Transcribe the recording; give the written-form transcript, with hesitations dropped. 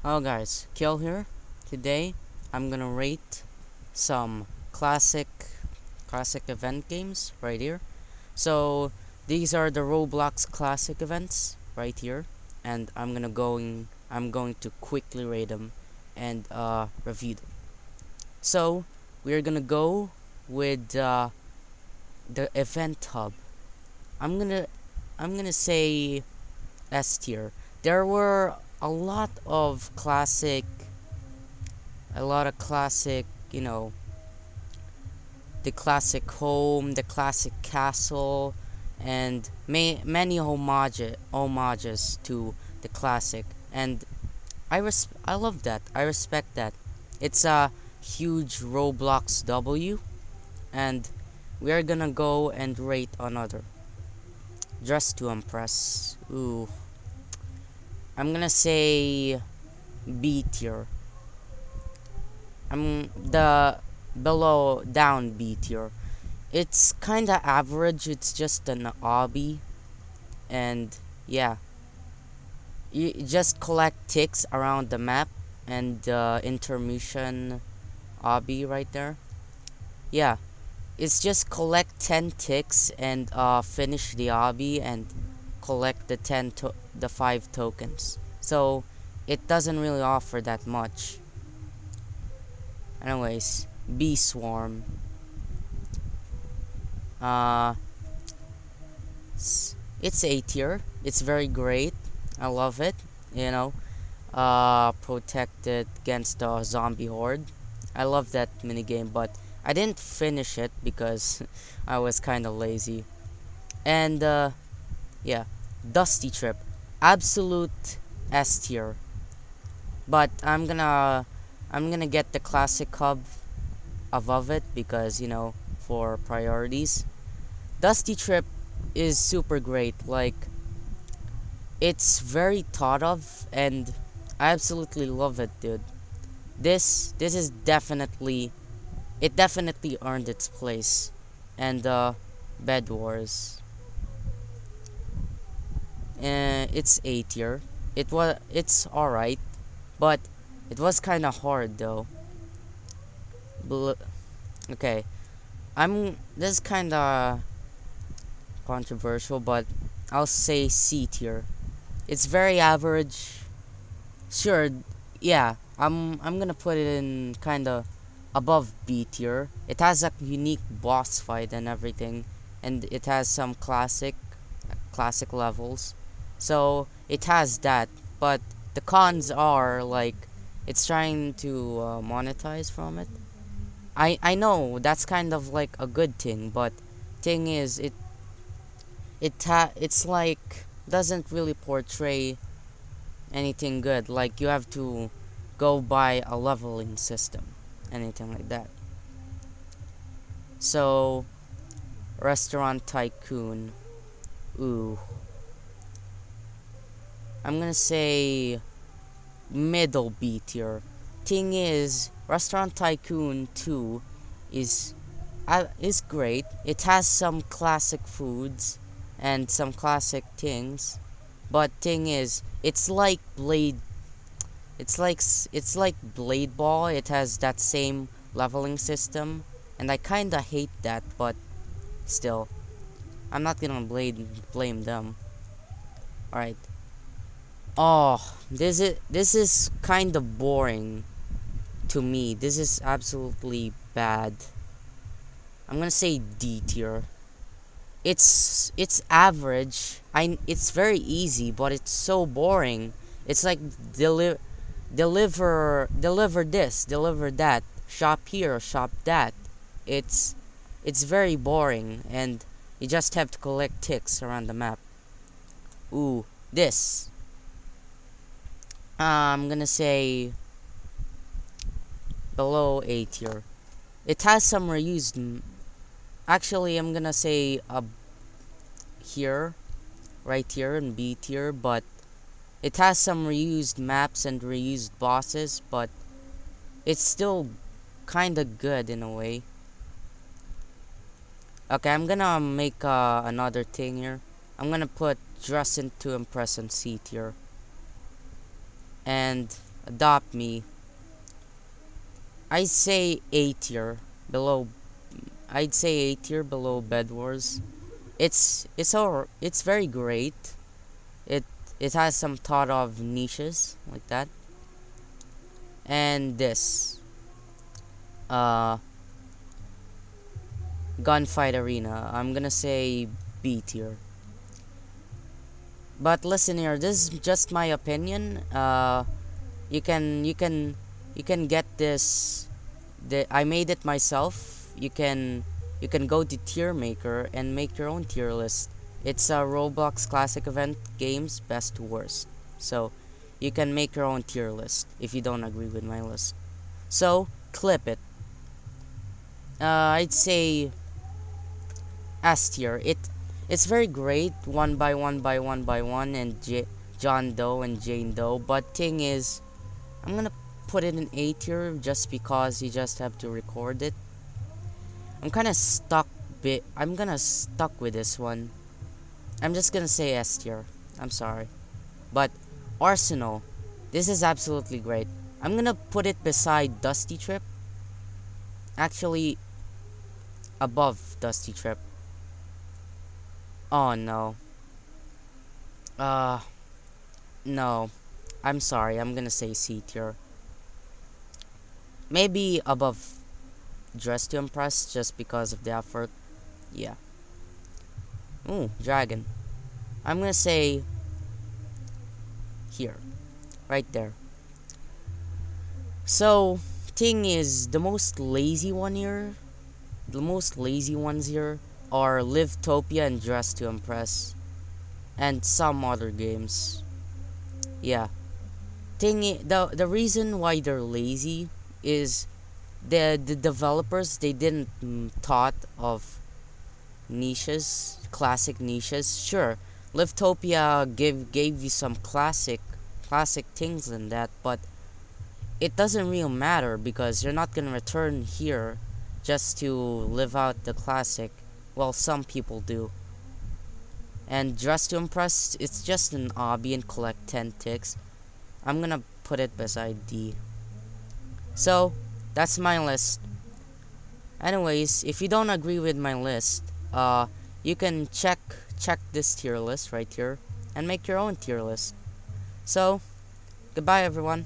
Hello guys, Kill here. Today I'm gonna rate some classic event games right here. So these are the Roblox Classic events right here, and I'm going to quickly rate them and review them. So we're gonna go with the event hub. I'm gonna I'm gonna say S tier. There were a lot of classic, you know, the classic home, the classic castle, and many homages to the classic. And I love that. I respect that. It's a huge Roblox W, and we are gonna go and rate another. Dress to Impress. Ooh, I'm gonna say B tier. I'm the below down B tier. It's kinda average. It's just an obby, and yeah, you just collect ticks around the map and intermission obby right there. Yeah, it's just collect 10 ticks and finish the obby and collect the 5 tokens. So it doesn't really offer that much. Anyways, Bee Swarm. Uh, it's A tier. It's very great. I love it. You know, protected against the zombie horde. I love that minigame, but I didn't finish it because I was kind of lazy. And yeah, Dusty Trip, absolute S tier. But I'm gonna get the classic hub above it because for priorities. Dusty Trip is super great. Like, it's very thought of, and I absolutely love it, dude. This is definitely it definitely earned its place. And Bed Wars, it's A tier. It's all right, but it was kind of hard though. Bl- okay, this is kind of controversial, but I'll say C tier. It's very average. Sure, yeah. I'm gonna put it in kind of above B tier. It has a unique boss fight and everything, and it has some classic levels. So it has that, but the cons are like it's trying to monetize from it. I know that's kind of like a good thing, but thing is it's like doesn't really portray anything good. Like, you have to go by a leveling system, anything like that. So Restaurant Tycoon. Ooh, I'm gonna say middle B tier. Thing is, Restaurant Tycoon 2 is is great. It has some classic foods and some classic things, but thing is, it's like Blade Ball. It has that same leveling system, and I kind of hate that, but still, I'm not gonna blame them. All right. Oh, this is kind of boring to me. This is absolutely bad. I'm gonna say D tier. It's average. It's very easy, but it's so boring. It's like deliver this, deliver that, shop here, shop that. It's it's very boring, and you just have to collect ticks around the map. Ooh, this. I'm gonna say below A tier. It has some reused. Actually, I'm gonna say here, right here in B tier, but it has some reused maps and reused bosses, but it's still kinda good in a way. Okay, I'm gonna make another thing here. I'm gonna put Dress to Impress on C tier. And adopt me. I'd say A tier below. I'd say A tier below Bed Wars. It's very great. It it has some thought of niches like that. And this uh Gunfight Arena, I'm gonna say B tier. But listen here, this is just my opinion. You can you can you can get this. I made it myself. You can go to Tier Maker and make your own tier list. It's a Roblox Classic Event games best to worst. So you can make your own tier list if you don't agree with my list. So clip it. I'd say S tier. It's very great, one by one by one by one, and John Doe and Jane Doe. But thing is, I'm gonna put it in A tier just because you just have to record it. I'm kind of stuck. I'm gonna stuck with this one. I'm just gonna say S tier. I'm sorry, but Arsenal, this is absolutely great. I'm gonna put it beside Dusty Trip. Actually, above Dusty Trip. Oh no. Uh, no. I'm sorry. I'm gonna say C tier. Maybe above Dress to Impress just because of the effort. Yeah. Ooh, Dragon. I'm gonna say here. Right there. So, thing is, the most lazy ones here are Livetopia and Dress to Impress. And some other games. Yeah. The reason why they're lazy is the developers, they didn't thought of classic niches. Sure, Livetopia gave you some classic things in that, but it doesn't really matter because you're not gonna return here just to live out the classic. Well, some people do. And Dress to Impress, it's just an hobby and collect 10 ticks. I'm gonna put it beside D. So, that's my list. Anyways, if you don't agree with my list, you can check this tier list right here and make your own tier list. So, goodbye everyone.